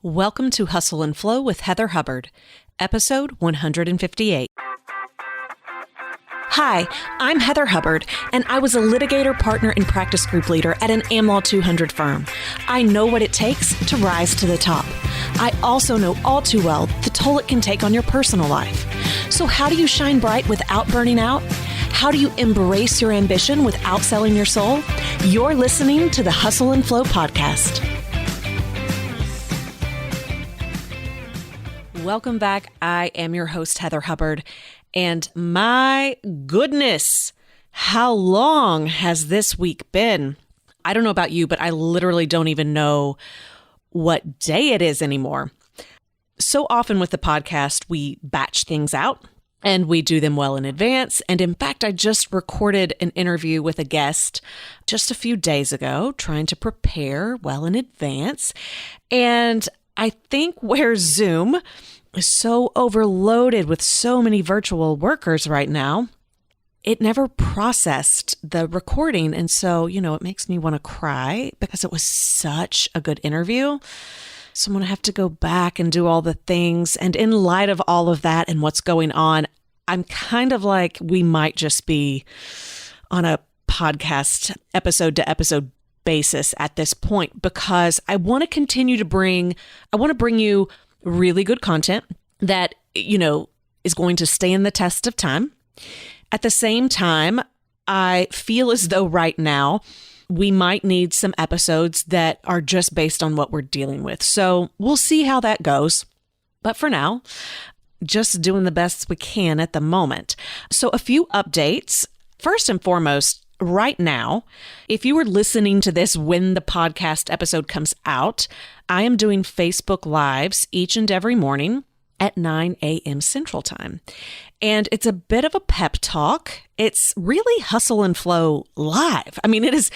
Welcome to Hustle and Flow with Heather Hubbard, episode 158. Hi, I'm Heather Hubbard, and I was a litigator, partner, and practice group leader at an AmLaw 200 firm. I know what it takes to rise to the top. I also know all too well the toll it can take on your personal life. So how do you shine bright without burning out? How do you embrace your ambition without selling your soul? You're listening to the Hustle and Flow podcast. Welcome back. I am your host, Heather Hubbard. And my goodness, how long has this week been? I don't know about you, but I literally don't even know what day it is anymore. So often with the podcast, we batch things out and we do them well in advance. And in fact, I just recorded an interview with a guest just a few days ago, trying to prepare well in advance. And I think where Zoom is so overloaded with so many virtual workers right now, it never processed the recording. And so, it makes me want to cry because it was such a good interview. So I'm going to have to go back and do all the things. And in light of all of that and what's going on, I'm kind of like, we might just be on a podcast episode to episode basis at this point, because I want to continue to bring you really good content that, is going to stand the test of time. At the same time, I feel as though right now we might need some episodes that are just based on what we're dealing with. So we'll see how that goes. But for now, just doing the best we can at the moment. So a few updates. First and foremost, right now, if you were listening to this when the podcast episode comes out, I am doing Facebook Lives each and every morning at 9 a.m. Central Time. And it's a bit of a pep talk. It's really Hustle and Flow live. I mean, it's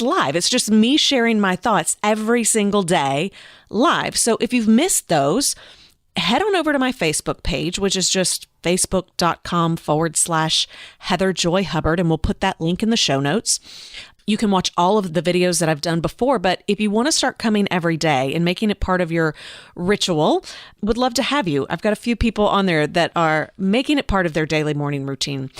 live. It's just me sharing my thoughts every single day live. So if you've missed those, head on over to my Facebook page, which is just facebook.com/Heather Joy Hubbard, and we'll put that link in the show notes. You can watch all of the videos that I've done before, but if you want to start coming every day and making it part of your ritual, would love to have you. I've got a few people on there that are making it part of their daily morning routine.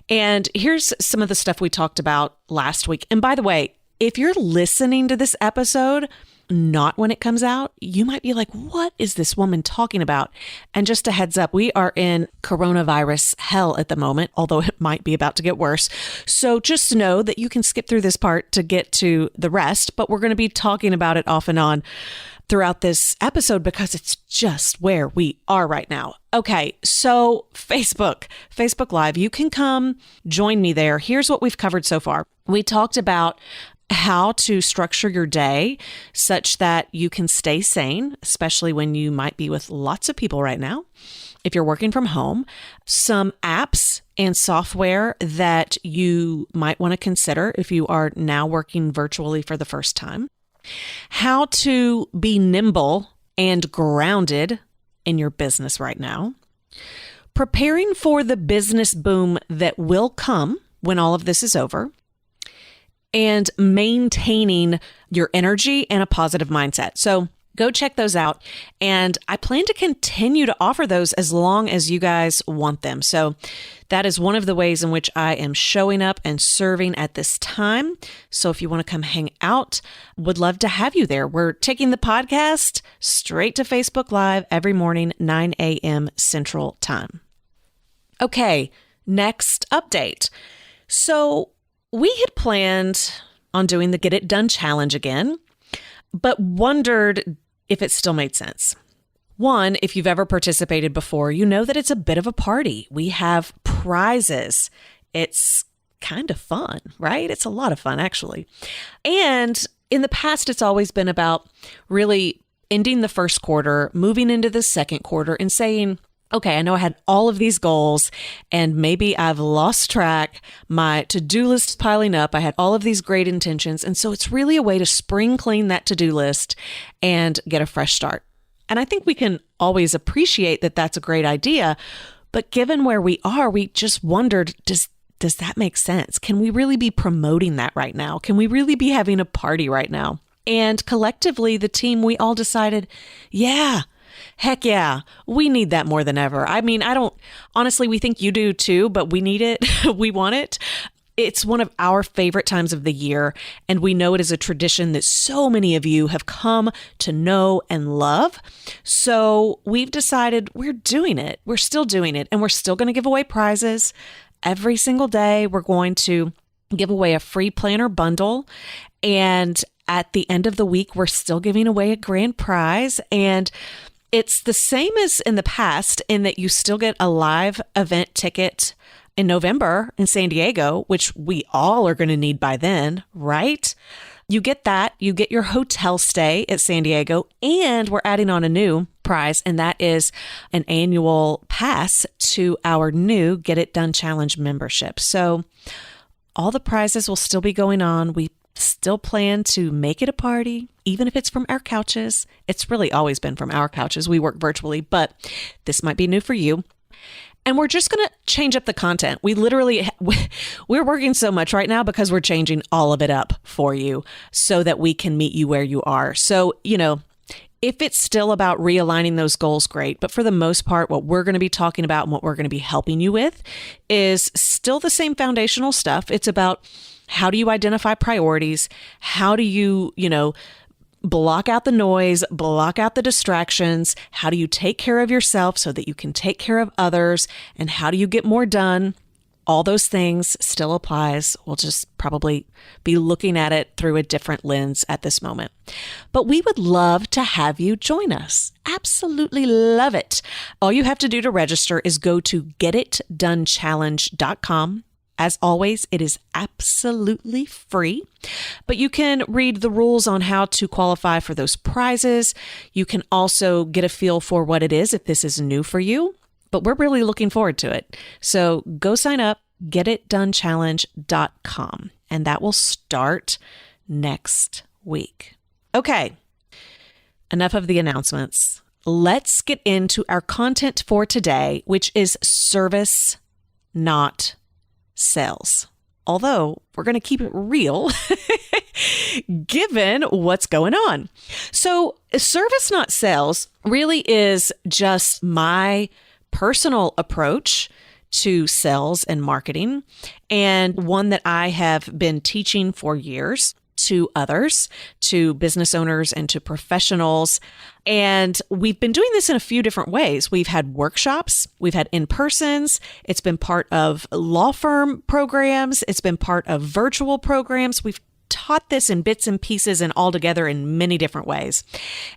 And here's some of the stuff we talked about last week. And by the way, if you're listening to this episode not when it comes out, you might be like, what is this woman talking about? And just a heads up, we are in coronavirus hell at the moment, although it might be about to get worse. So just know that you can skip through this part to get to the rest, but we're going to be talking about it off and on throughout this episode because it's just where we are right now. Okay, so Facebook Live, you can come join me there. Here's what we've covered so far. We talked about how to structure your day such that you can stay sane, especially when you might be with lots of people right now. If you're working from home, some apps and software that you might want to consider if you are now working virtually for the first time. How to be nimble and grounded in your business right now. Preparing for the business boom that will come when all of this is over. And maintaining your energy and a positive mindset. So go check those out. And I plan to continue to offer those as long as you guys want them. So that is one of the ways in which I am showing up and serving at this time. So if you want to come hang out, would love to have you there. We're taking the podcast straight to Facebook Live every morning, 9 a.m. Central Time. Okay, next update. So we had planned on doing the Get It Done challenge again, but wondered if it still made sense. One, if you've ever participated before, you know that it's a bit of a party. We have prizes. It's kind of fun, right? It's a lot of fun, actually. And in the past, it's always been about really ending the first quarter, moving into the second quarter and saying, okay, I know I had all of these goals and maybe I've lost track. My to-do list is piling up. I had all of these great intentions. And so it's really a way to spring clean that to-do list and get a fresh start. And I think we can always appreciate that that's a great idea. But given where we are, we just wondered, does that make sense? Can we really be promoting that right now? Can we really be having a party right now? And collectively, the team, we all decided, yeah, heck yeah, we need that more than ever. I mean, honestly, we think you do too, but we need it. We want it. It's one of our favorite times of the year, and we know it is a tradition that so many of you have come to know and love. So we've decided we're doing it. We're still doing it, and we're still going to give away prizes. Every single day, we're going to give away a free planner bundle, and at the end of the week, we're still giving away a grand prize. And it's the same as in the past in that you still get a live event ticket in November in San Diego, which we all are going to need by then, right? You get that. You get your hotel stay at San Diego, and we're adding on a new prize, and that is an annual pass to our new Get It Done Challenge membership. So all the prizes will still be going on. We still plan to make it a party, even if it's from our couches. It's really always been from our couches. We work virtually, but this might be new for you. And we're just going to change up the content. We're working so much right now because we're changing all of it up for you so that we can meet you where you are. So, if it's still about realigning those goals, great. But for the most part, what we're going to be talking about and what we're going to be helping you with is still the same foundational stuff. It's about how do you identify priorities? How do you, block out the noise, block out the distractions? How do you take care of yourself so that you can take care of others? And how do you get more done? All those things still applies. We'll just probably be looking at it through a different lens at this moment. But we would love to have you join us. Absolutely love it. All you have to do to register is go to getitdonechallenge.com. As always, it is absolutely free, but you can read the rules on how to qualify for those prizes. You can also get a feel for what it is if this is new for you, but we're really looking forward to it. So go sign up, getitdonechallenge.com, and that will start next week. Okay, enough of the announcements. Let's get into our content for today, which is service, not sales. Although we're going to keep it real given what's going on. So service, not sales really is just my personal approach to sales and marketing, and one that I have been teaching for years to others, to business owners and to professionals. And we've been doing this in a few different ways. We've had workshops, we've had in-persons, it's been part of law firm programs, it's been part of virtual programs. We've taught this in bits and pieces and all together in many different ways.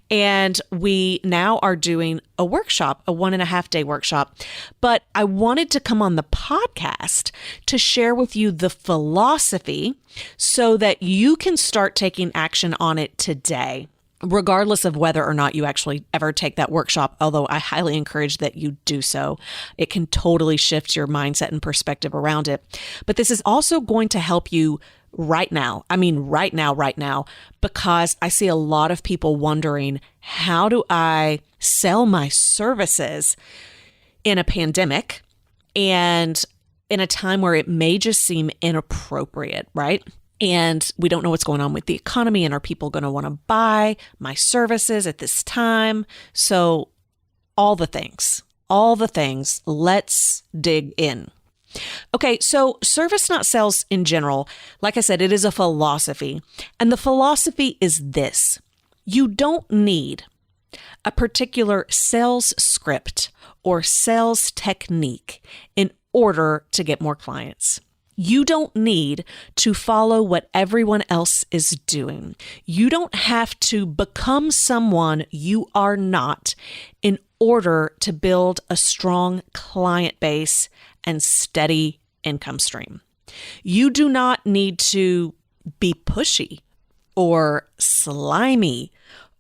And we now are doing a workshop, a 1.5-day workshop. But I wanted to come on the podcast to share with you the philosophy so that you can start taking action on it today, regardless of whether or not you actually ever take that workshop, although I highly encourage that you do so. It can totally shift your mindset and perspective around it. But this is also going to help you right now. I mean, right now, because I see a lot of people wondering, how do I sell my services in a pandemic and in a time where it may just seem inappropriate, right? And we don't know what's going on with the economy, and are people going to want to buy my services at this time? So all the things, let's dig in. Okay, so service, not sales in general, like I said, it is a philosophy. And the philosophy is this: you don't need a particular sales script or sales technique in order to get more clients. You don't need to follow what everyone else is doing. You don't have to become someone you are not in order to build a strong client base and steady income stream. You do not need to be pushy or slimy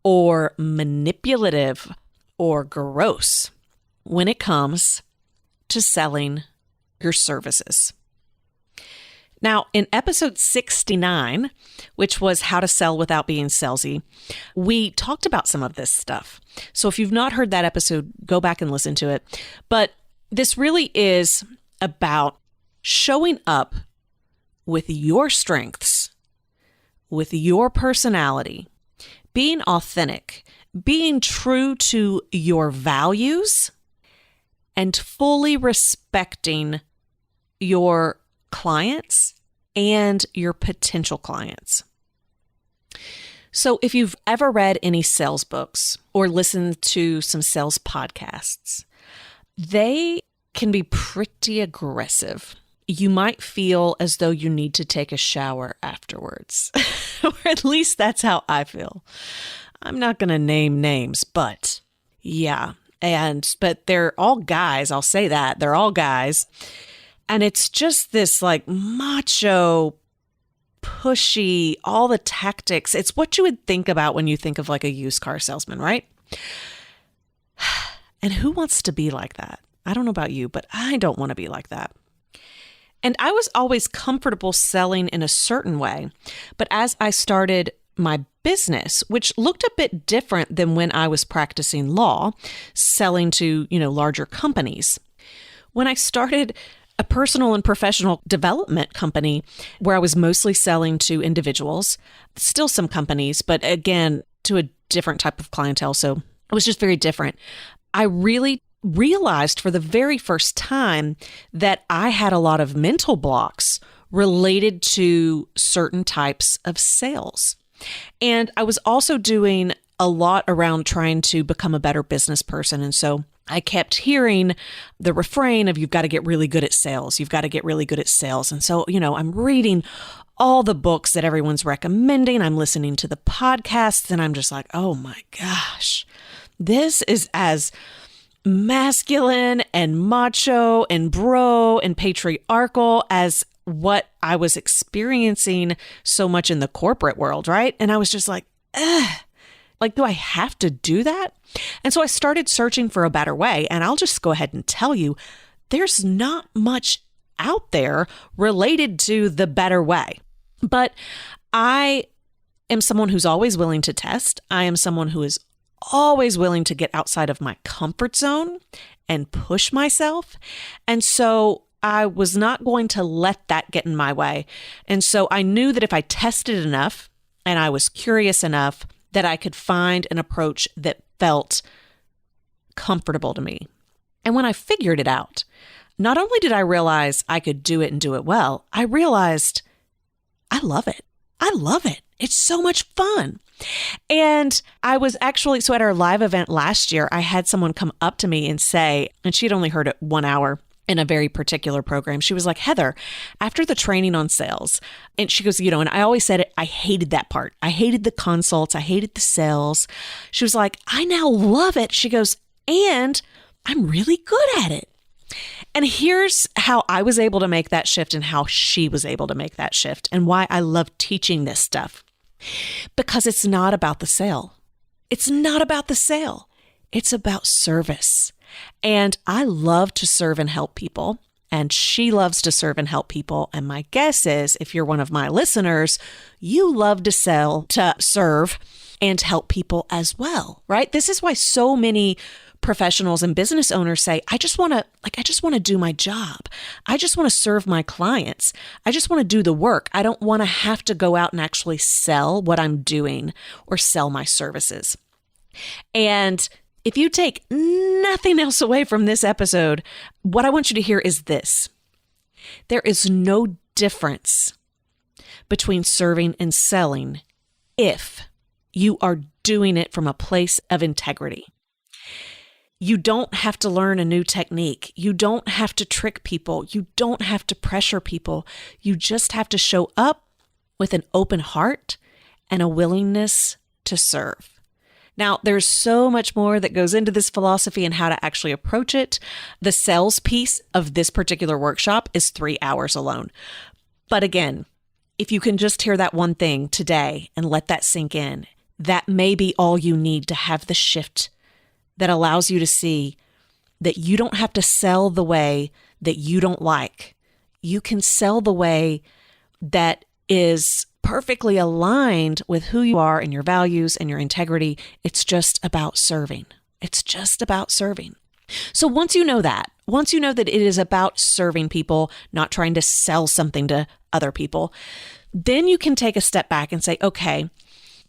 or manipulative or gross when it comes to selling your services. Now, in episode 69, which was how to sell without being salesy, we talked about some of this stuff. So if you've not heard that episode, go back and listen to it. But this really is about showing up with your strengths, with your personality, being authentic, being true to your values, and fully respecting your clients and your potential clients. So if you've ever read any sales books or listened to some sales podcasts, they can be pretty aggressive. You might feel as though you need to take a shower afterwards, or at least that's how I feel. I'm not going to name names, but yeah. But they're all guys. I'll say that. They're all guys. And it's just this like macho, pushy, all the tactics. It's what you would think about when you think of like a used car salesman, right? And who wants to be like that? I don't know about you, but I don't want to be like that. And I was always comfortable selling in a certain way. But as I started my business, which looked a bit different than when I was practicing law, selling to, larger companies. When I started a personal and professional development company where I was mostly selling to individuals, still some companies, but again, to a different type of clientele. So it was just very different. I really realized for the very first time that I had a lot of mental blocks related to certain types of sales. And I was also doing a lot around trying to become a better business person. And so I kept hearing the refrain of, you've got to get really good at sales. You've got to get really good at sales. And so, I'm reading all the books that everyone's recommending. I'm listening to the podcasts and I'm just like, oh my gosh, this is as masculine and macho and bro and patriarchal as what I was experiencing so much in the corporate world, right? And I was just like, do I have to do that? And so I started searching for a better way. And I'll just go ahead and tell you, there's not much out there related to the better way. But I am someone who's always willing to test. I am someone who is always willing to get outside of my comfort zone and push myself. And so I was not going to let that get in my way. And so I knew that if I tested enough and I was curious enough, that I could find an approach that felt comfortable to me. And when I figured it out, not only did I realize I could do it and do it well, I realized I love it. I love it. It's so much fun. And I was actually, so at our live event last year, I had someone come up to me and say, and she'd only heard it 1 hour in a very particular program. She was like, Heather, after the training on sales, and she goes, and I always said it, I hated that part. I hated the consults. I hated the sales. She was like, I now love it. She goes, and I'm really good at it. And here's how I was able to make that shift and how she was able to make that shift and why I love teaching this stuff. Because it's not about the sale. It's not about the sale. It's about service. And I love to serve and help people. And she loves to serve and help people. And my guess is, if you're one of my listeners, you love to sell, to serve, and help people as well, right? This is why so many professionals and business owners say, I just want to do my job. I just want to serve my clients. I just want to do the work. I don't want to have to go out and actually sell what I'm doing or sell my services. And if you take nothing else away from this episode, what I want you to hear is this. There is no difference between serving and selling if you are doing it from a place of integrity. You don't have to learn a new technique. You don't have to trick people. You don't have to pressure people. You just have to show up with an open heart and a willingness to serve. Now, there's so much more that goes into this philosophy and how to actually approach it. The sales piece of this particular workshop is 3 hours alone. But again, if you can just hear that one thing today and let that sink in, that may be all you need to have the shift that allows you to see that you don't have to sell the way that you don't like. You can sell the way that is perfectly aligned with who you are and your values and your integrity. It's just about serving. It's just about serving. So once you know that it is about serving people, not trying to sell something to other people, then you can take a step back and say, okay,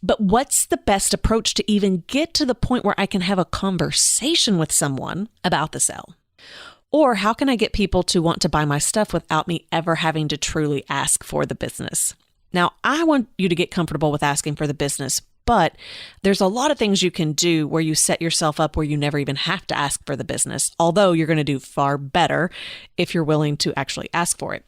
But what's the best approach to even get to the point where I can have a conversation with someone about the sale? Or how can I get people to want to buy my stuff without me ever having to truly ask for the business? Now, I want you to get comfortable with asking for the business, but there's a lot of things you can do where you set yourself up where you never even have to ask for the business, although you're going to do far better if you're willing to actually ask for it.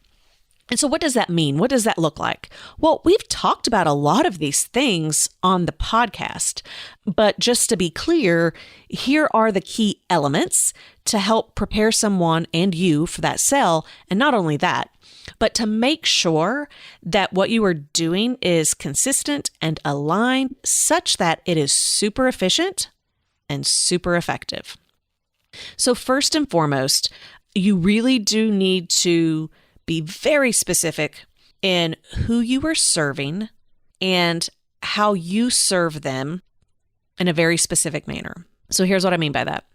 And so what does that mean? What does that look like? Well, we've talked about a lot of these things on the podcast, but just to be clear, here are the key elements to help prepare someone and you for that sale. And not only that, but to make sure that what you are doing is consistent and aligned such that it is super efficient and super effective. So first and foremost, you really do need to be very specific in who you are serving and how you serve them in a very specific manner. So here's what I mean by that.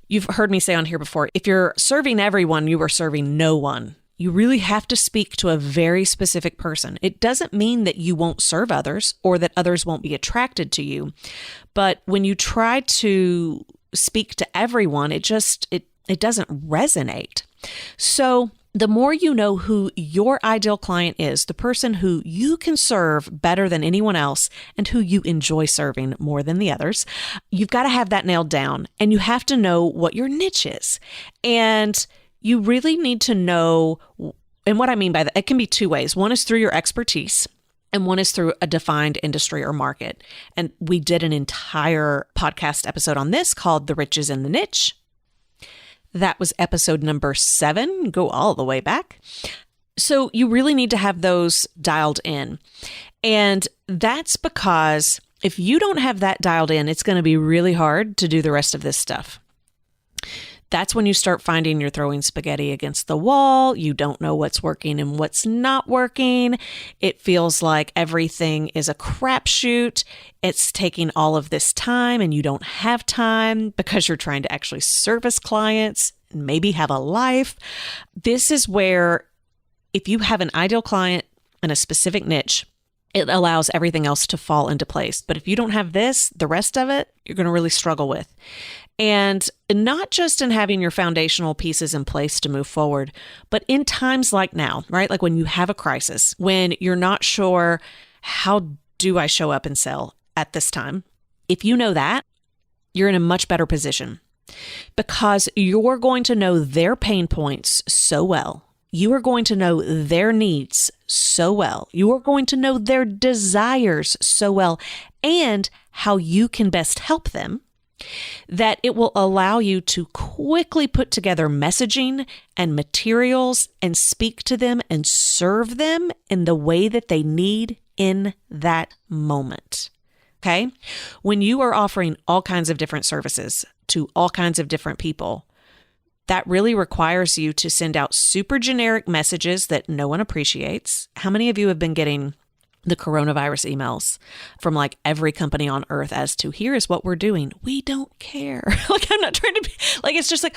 You've heard me say on here before, if you're serving everyone, you are serving no one. You really have to speak to a very specific person. It doesn't mean that you won't serve others or that others won't be attracted to you. But when you try to speak to everyone, it doesn't resonate. So the more you know who your ideal client is, the person who you can serve better than anyone else and who you enjoy serving more than the others, you've got to have that nailed down, and you have to know what your niche is. And you really need to know, and what I mean by that, it can be two ways. One is through your expertise, and one is through a defined industry or market. And we did an entire podcast episode on this called The Riches in the Niche. That was episode number 7. Go all the way back. So you really need to have those dialed in. And that's because if you don't have that dialed in, it's going to be really hard to do the rest of this stuff. That's when you start finding you're throwing spaghetti against the wall. You don't know what's working and what's not working. It feels like everything is a crapshoot. It's taking all of this time and you don't have time because you're trying to actually service clients and maybe have a life. This is where if you have an ideal client and a specific niche, it allows everything else to fall into place. But if you don't have this, the rest of it, you're going to really struggle with. And not just in having your foundational pieces in place to move forward, but in times like now, right? Like when you have a crisis, when you're not sure, how do I show up and sell at this time? If you know that, you're in a much better position because you're going to know their pain points so well. You are going to know their needs so well. You are going to know their desires so well and how you can best help them, that it will allow you to quickly put together messaging and materials and speak to them and serve them in the way that they need in that moment. Okay? When you are offering all kinds of different services to all kinds of different people, that really requires you to send out super generic messages that no one appreciates. How many of you have been getting the coronavirus emails from like every company on earth as to here is what we're doing? We don't care. Like, I'm not trying to be like, it's just like,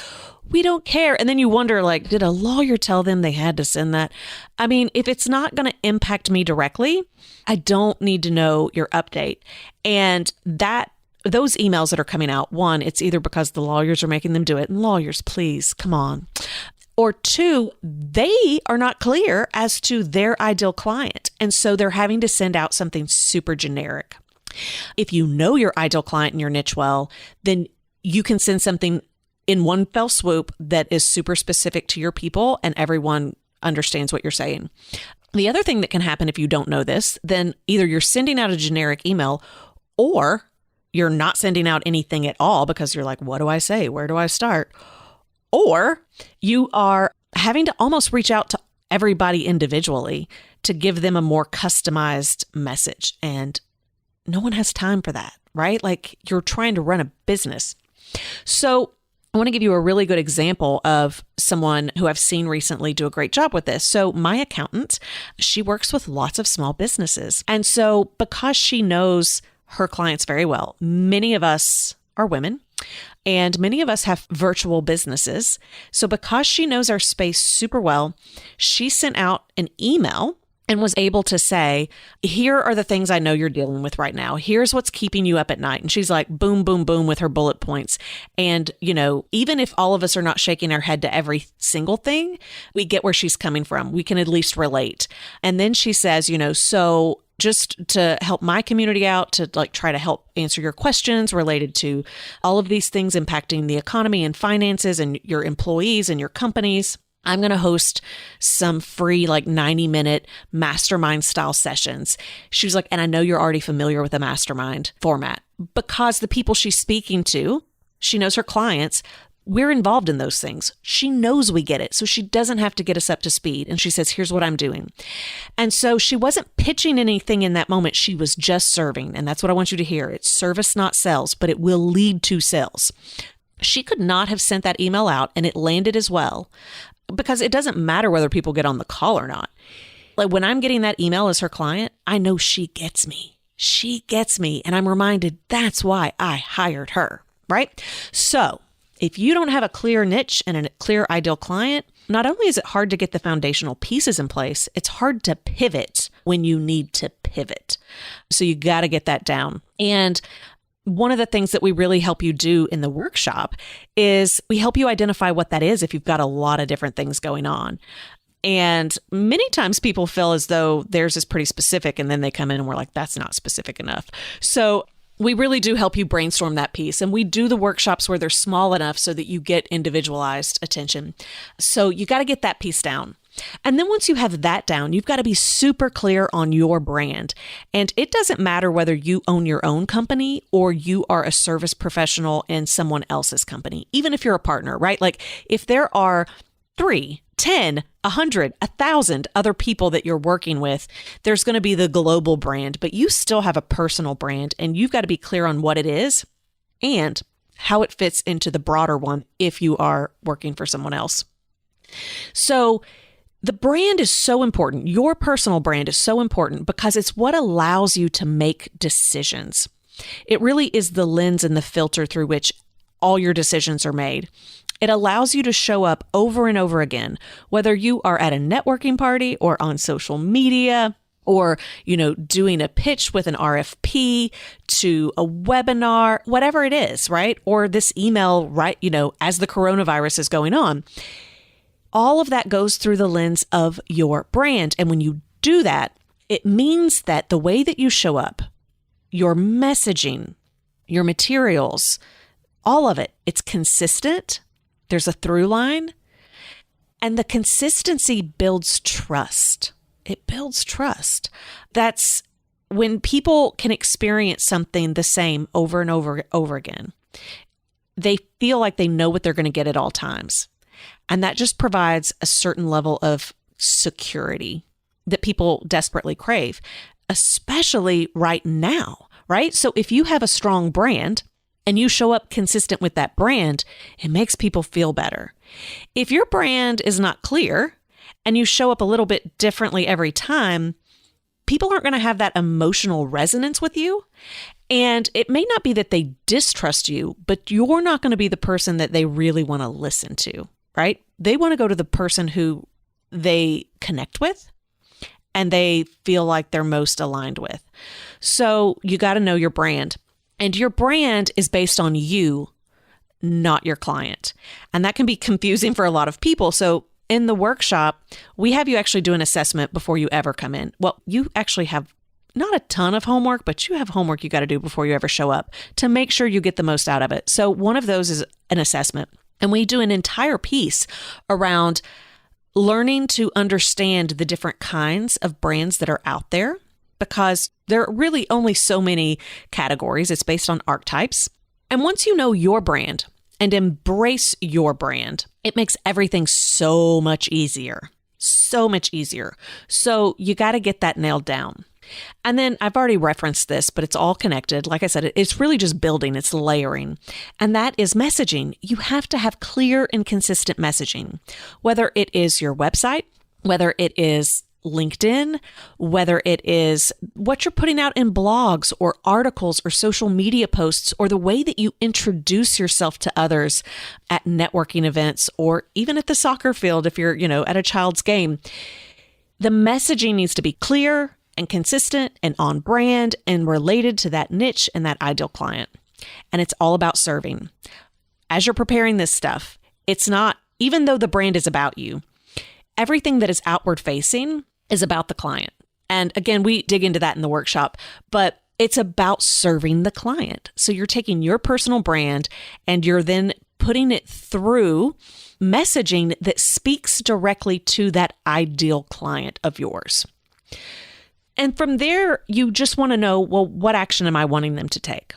we don't care. And then you wonder, like, did a lawyer tell them they had to send that? I mean, if it's not going to impact me directly, I don't need to know your update. And those emails that are coming out, one, it's either because the lawyers are making them do it, and lawyers, please, come on. Or two, they are not clear as to their ideal client. And so they're having to send out something super generic. If you know your ideal client and your niche well, then you can send something in one fell swoop that is super specific to your people and everyone understands what you're saying. The other thing that can happen if you don't know this, then either you're sending out a generic email or you're not sending out anything at all because you're like, what do I say? Where do I start? Or you are having to almost reach out to everybody individually to give them a more customized message. And no one has time for that, right? Like, you're trying to run a business. So I want to give you a really good example of someone who I've seen recently do a great job with this. So my accountant, she works with lots of small businesses. And so because she knows her clients very well, many of us are women. And many of us have virtual businesses. So because she knows our space super well, she sent out an email and was able to say, here are the things I know you're dealing with right now. Here's what's keeping you up at night. And she's like, boom, boom, boom with her bullet points. And, even if all of us are not shaking our head to every single thing, we get where she's coming from. We can at least relate. And then she says, so just to help my community out, to try to help answer your questions related to all of these things impacting the economy and finances and your employees and your companies, I'm going to host some free 90-minute mastermind style sessions. She was like, and I know you're already familiar with the mastermind format because the people she's speaking to, she knows her clients, we're involved in those things. She knows we get it. So she doesn't have to get us up to speed. And she says, here's what I'm doing. And so she wasn't pitching anything in that moment. She was just serving. And that's what I want you to hear. It's service, not sales, but it will lead to sales. She could not have sent that email out and it landed as well, because it doesn't matter whether people get on the call or not. When I'm getting that email as her client, I know she gets me. She gets me. And I'm reminded that's why I hired her, right? So if you don't have a clear niche and a clear ideal client, not only is it hard to get the foundational pieces in place, it's hard to pivot when you need to pivot. So you got to get that down. And one of the things that we really help you do in the workshop is we help you identify what that is if you've got a lot of different things going on. And many times people feel as though theirs is pretty specific, and then they come in and we're like, that's not specific enough. So we really do help you brainstorm that piece. And we do the workshops where they're small enough so that you get individualized attention. So you got to get that piece down. And then once you have that down, you've got to be super clear on your brand. And it doesn't matter whether you own your own company or you are a service professional in someone else's company, even if you're a partner, right? If there are 3, 10, 100, 1,000 other people that you're working with, there's going to be the global brand, but you still have a personal brand, and you've got to be clear on what it is and how it fits into the broader one if you are working for someone else. So the brand is so important. Your personal brand is so important because it's what allows you to make decisions. It really is the lens and the filter through which all your decisions are made. It allows you to show up over and over again, whether you are at a networking party or on social media or, doing a pitch with an RFP to a webinar, whatever it is, right? Or this email, right? As the coronavirus is going on. All of that goes through the lens of your brand. And when you do that, it means that the way that you show up, your messaging, your materials, all of it, it's consistent. There's a through line. And the consistency builds trust. It builds trust. That's when people can experience something the same over and over again. They feel like they know what they're going to get at all times. And that just provides a certain level of security that people desperately crave, especially right now, right? So if you have a strong brand and you show up consistent with that brand, it makes people feel better. If your brand is not clear and you show up a little bit differently every time, people aren't going to have that emotional resonance with you. And it may not be that they distrust you, but you're not going to be the person that they really want to listen to. Right? They want to go to the person who they connect with and they feel like they're most aligned with. So you got to know your brand, and your brand is based on you, not your client. And that can be confusing for a lot of people. So in the workshop, we have you actually do an assessment before you ever come in. Well, you actually have not a ton of homework, but you have homework you got to do before you ever show up to make sure you get the most out of it. So one of those is an assessment. And we do an entire piece around learning to understand the different kinds of brands that are out there, because there are really only so many categories. It's based on archetypes. And once you know your brand and embrace your brand, it makes everything so much easier. So much easier. So you got to get that nailed down. And then I've already referenced this, but it's all connected. Like I said, it's really just building, it's layering. And that is messaging. You have to have clear and consistent messaging, whether it is your website, whether it is LinkedIn, whether it is what you're putting out in blogs or articles or social media posts, or the way that you introduce yourself to others at networking events or even at the soccer field if you're, at a child's game. The messaging needs to be clear and consistent and on brand and related to that niche and that ideal client. And it's all about serving. As you're preparing this stuff, it's not, even though the brand is about you, everything that is outward facing is about the client. And again, we dig into that in the workshop, but it's about serving the client. So you're taking your personal brand and you're then putting it through messaging that speaks directly to that ideal client of yours. And from there, you just want to know, well, what action am I wanting them to take?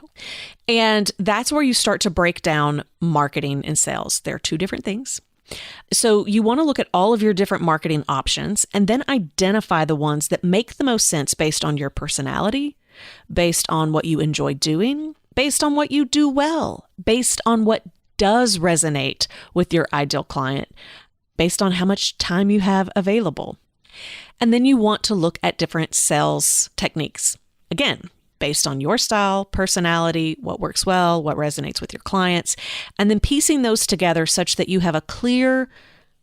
And that's where you start to break down marketing and sales. They're two different things. So you want to look at all of your different marketing options and then identify the ones that make the most sense based on your personality, based on what you enjoy doing, based on what you do well, based on what does resonate with your ideal client, based on how much time you have available. And then you want to look at different sales techniques. Again, based on your style, personality, what works well, what resonates with your clients, and then piecing those together such that you have a clear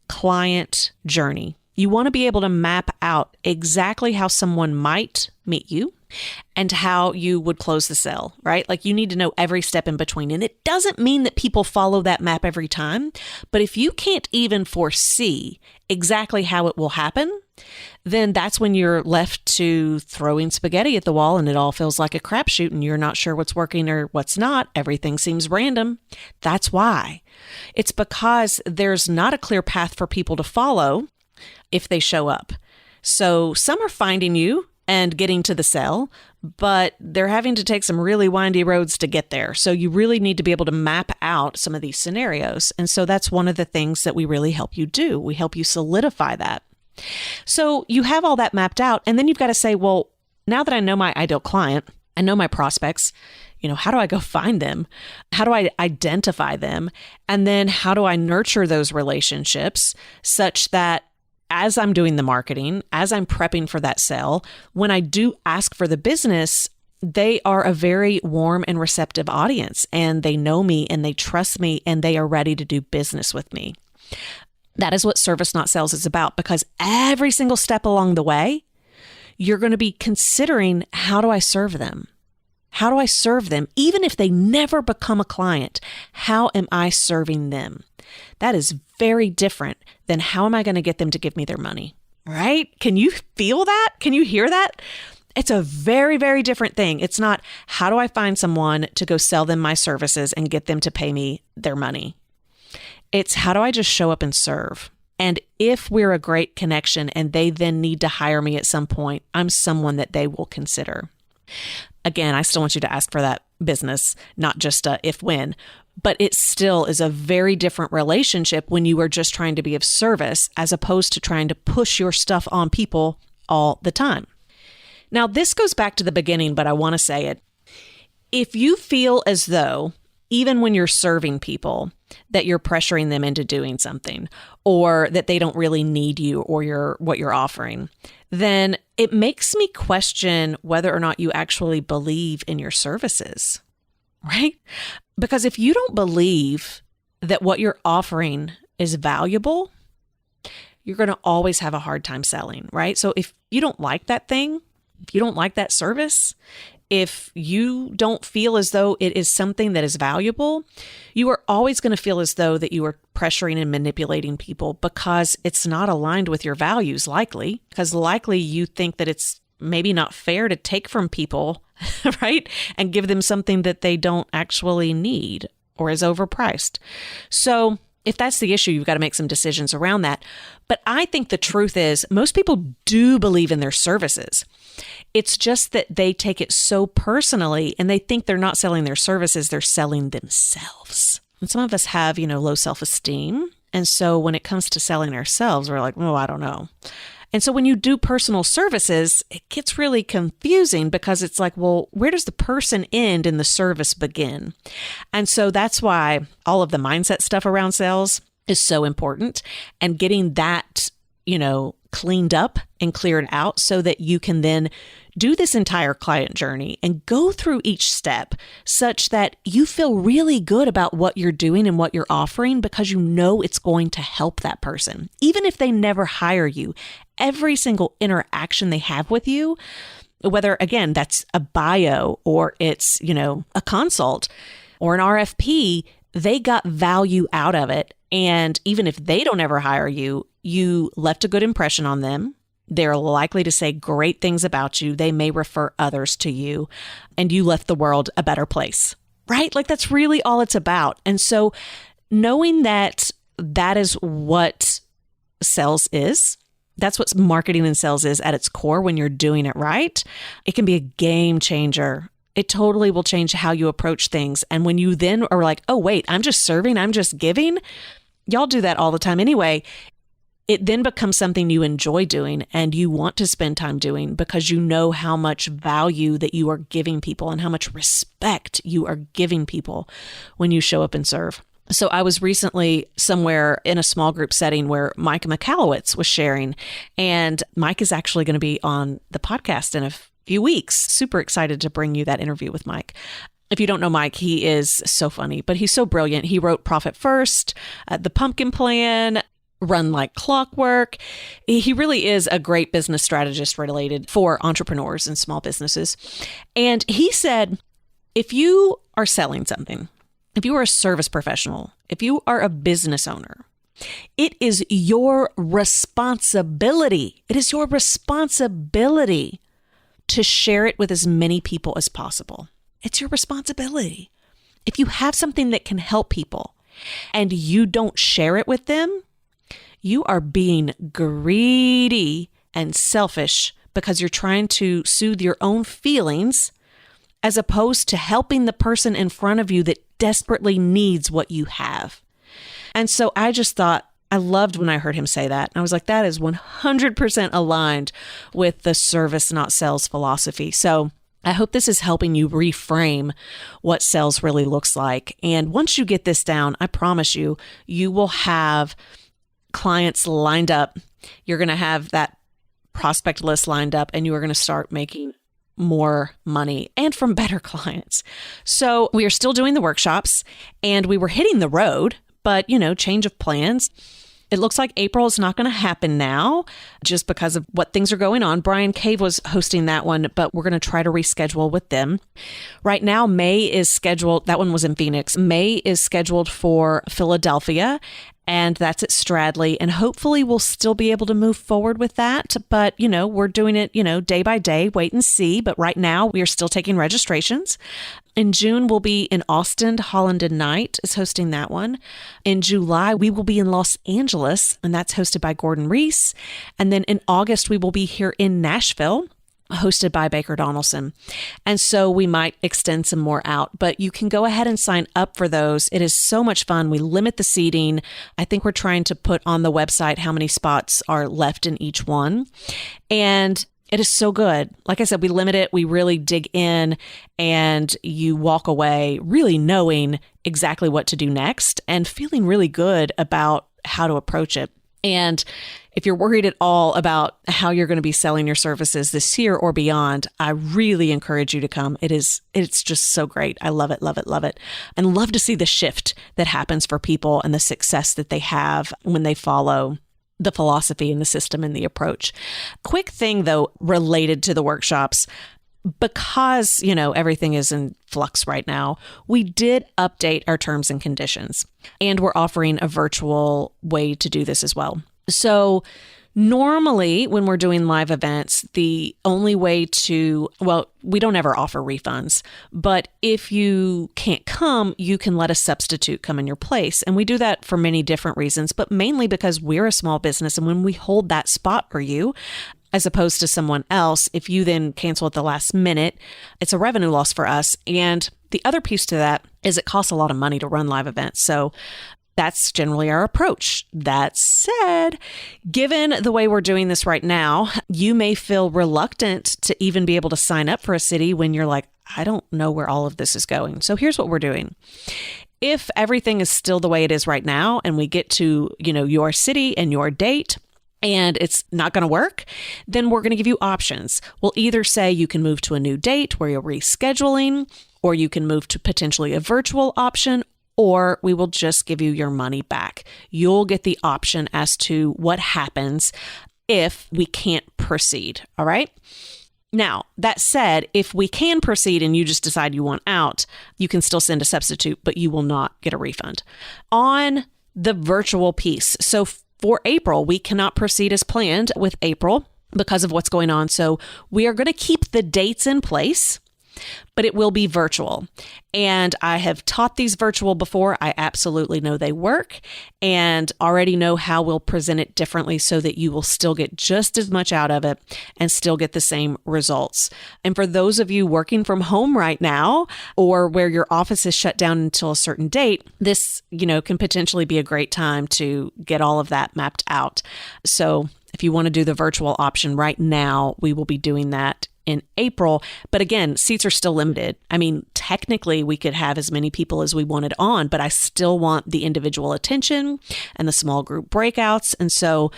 client journey. You want to be able to map out exactly how someone might meet you and how you would close the sale, right? Like you need to know every step in between. And it doesn't mean that people follow that map every time, but if you can't even foresee exactly how it will happen, then that's when you're left to throwing spaghetti at the wall and it all feels like a crapshoot and you're not sure what's working or what's not. Everything seems random. That's why. It's because there's not a clear path for people to follow if they show up. So some are finding you and getting to the sale, but they're having to take some really windy roads to get there. So you really need to be able to map out some of these scenarios. And so that's one of the things that we really help you do. We help you solidify that. So you have all that mapped out, and then you've got to say, well, now that I know my ideal client, I know my prospects, how do I go find them? How do I identify them? And then how do I nurture those relationships such that as I'm doing the marketing, as I'm prepping for that sale, when I do ask for the business, they are a very warm and receptive audience, and they know me and they trust me and they are ready to do business with me. That is what Service Not Sales is about, because every single step along the way, you're going to be considering, how do I serve them? How do I serve them? Even if they never become a client, how am I serving them? That is very different than how am I going to get them to give me their money, right? Can you feel that? Can you hear that? It's a very, very different thing. It's not, how do I find someone to go sell them my services and get them to pay me their money? It's, how do I just show up and serve? And if we're a great connection and they then need to hire me at some point, I'm someone that they will consider. Again, I still want you to ask for that business, not just a if when, but it still is a very different relationship when you are just trying to be of service as opposed to trying to push your stuff on people all the time. Now, this goes back to the beginning, but I want to say it. If you feel as though, even when you're serving people, that you're pressuring them into doing something, or that they don't really need you or what you're offering, then it makes me question whether or not you actually believe in your services, right? Because if you don't believe that what you're offering is valuable, you're going to always have a hard time selling, right? So if you don't like that thing, if you don't like that service, if you don't feel as though it is something that is valuable, you are always going to feel as though that you are pressuring and manipulating people because it's not aligned with your values, likely, because likely you think that it's maybe not fair to take from people, right? And give them something that they don't actually need or is overpriced. So if that's the issue, you've got to make some decisions around that. But I think the truth is most people do believe in their services. It's just that they take it so personally and they think they're not selling their services, they're selling themselves. And some of us have, low self-esteem. And so when it comes to selling ourselves, we're like, oh, I don't know. And so when you do personal services, it gets really confusing because it's like, well, where does the person end and the service begin? And so that's why all of the mindset stuff around sales is so important, and getting that, cleaned up and cleared out so that you can then do this entire client journey and go through each step such that you feel really good about what you're doing and what you're offering because you know it's going to help that person. Even if they never hire you, every single interaction they have with you, whether, again, that's a bio or it's, a consult or an RFP, they got value out of it. And even if they don't ever hire you, you left a good impression on them. They're likely to say great things about you. They may refer others to you, and you left the world a better place, right? Like, that's really all it's about. And so knowing that that is what sales is, that's what marketing and sales is at its core when you're doing it right, it can be a game changer. It totally will change how you approach things. And when you then are like, oh, wait, I'm just serving, I'm just giving. Y'all do that all the time anyway. It then becomes something you enjoy doing and you want to spend time doing because you know how much value that you are giving people and how much respect you are giving people when you show up and serve. So I was recently somewhere in a small group setting where Mike McAllowitz was sharing, and Mike is actually going to be on the podcast in a few weeks. Super excited to bring you that interview with Mike. If you don't know Mike, he is so funny, but he's so brilliant. He wrote Profit First, The Pumpkin Plan, Run Like Clockwork. He really is a great business strategist related for entrepreneurs and small businesses. And he said, if you are selling something, if you are a service professional, if you are a business owner, it is your responsibility. It is your responsibility to share it with as many people as possible. It's your responsibility. If you have something that can help people and you don't share it with them, you are being greedy and selfish because you're trying to soothe your own feelings as opposed to helping the person in front of you that desperately needs what you have. And so I just thought, I loved when I heard him say that. I was like, that is 100% aligned with the service, not sales philosophy. So I hope this is helping you reframe what sales really looks like. And once you get this down, I promise you, you will have clients lined up. You're going to have that prospect list lined up, and you are going to start making more money and from better clients. So we are still doing the workshops and we were hitting the road, but change of plans. It looks like April is not going to happen now just because of what things are going on. Brian Cave was hosting that one, but we're going to try to reschedule with them. Right now, May is scheduled. That one was in Phoenix. May is scheduled for Philadelphia, and that's at Stradley. And hopefully we'll still be able to move forward with that. But, we're doing it, day by day, wait and see. But right now we are still taking registrations. In June, we'll be in Austin. Holland and Knight is hosting that one. In July, we will be in Los Angeles, and that's hosted by Gordon Reese. And then in August, we will be here in Nashville, hosted by Baker Donaldson. And so we might extend some more out, but you can go ahead and sign up for those. It is so much fun. We limit the seating. I think we're trying to put on the website how many spots are left in each one. And it is so good. Like I said, we limit it. We really dig in, and you walk away really knowing exactly what to do next and feeling really good about how to approach it. And if you're worried at all about how you're going to be selling your services this year or beyond, I really encourage you to come. It's just so great. I love it, love it, love it. And love to see the shift that happens for people and the success that they have when they follow the philosophy and the system and the approach. Quick thing though, related to the workshops, because, everything is in flux right now, we did update our terms and conditions, and we're offering a virtual way to do this as well. So normally when we're doing live events, the only way we don't ever offer refunds, but if you can't come, you can let a substitute come in your place. And we do that for many different reasons, but mainly because we're a small business. And when we hold that spot for you, as opposed to someone else, if you then cancel at the last minute, it's a revenue loss for us. And the other piece to that is it costs a lot of money to run live events. So that's generally our approach. That said, given the way we're doing this right now, you may feel reluctant to even be able to sign up for a city when you're like, I don't know where all of this is going. So here's what we're doing. If everything is still the way it is right now, and we get to, your city and your date, and it's not going to work, then we're going to give you options. We'll either say you can move to a new date where you're rescheduling, or you can move to potentially a virtual option, or we will just give you your money back. You'll get the option as to what happens. if we can't proceed. All right. Now, that said, if we can proceed and you just decide you want out, you can still send a substitute, but you will not get a refund. On the virtual piece, so for April, we cannot proceed as planned with April because of what's going on. So we are going to keep the dates in place, but it will be virtual. And I have taught these virtual before. I absolutely know they work and already know how we'll present it differently so that you will still get just as much out of it and still get the same results. And for those of you working from home right now or where your office is shut down until a certain date, this, can potentially be a great time to get all of that mapped out. So if you want to do the virtual option right now, we will be doing that in April. But again, seats are still limited. I mean, technically we could have as many people as we wanted on, but I still want the individual attention and the small group breakouts. And so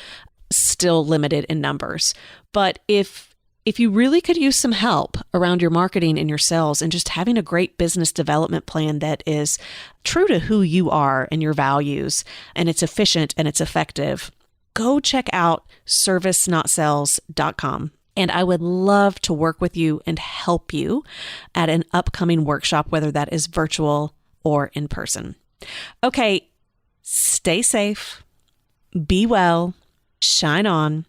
still limited in numbers. But if you really could use some help around your marketing and your sales and just having a great business development plan that is true to who you are and your values, and it's efficient and it's effective, go check out servicenotsales.com. And I would love to work with you and help you at an upcoming workshop, whether that is virtual or in person. Okay, stay safe, be well, shine on.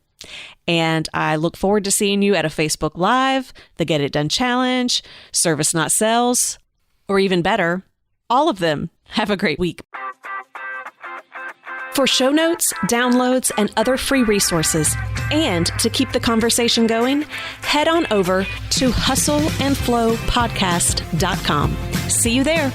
And I look forward to seeing you at a Facebook Live, the Get It Done Challenge, Service Not Sales, or even better, all of them. Have a great week. For show notes, downloads, and other free resources, and to keep the conversation going, head on over to hustleandflowpodcast.com. See you there.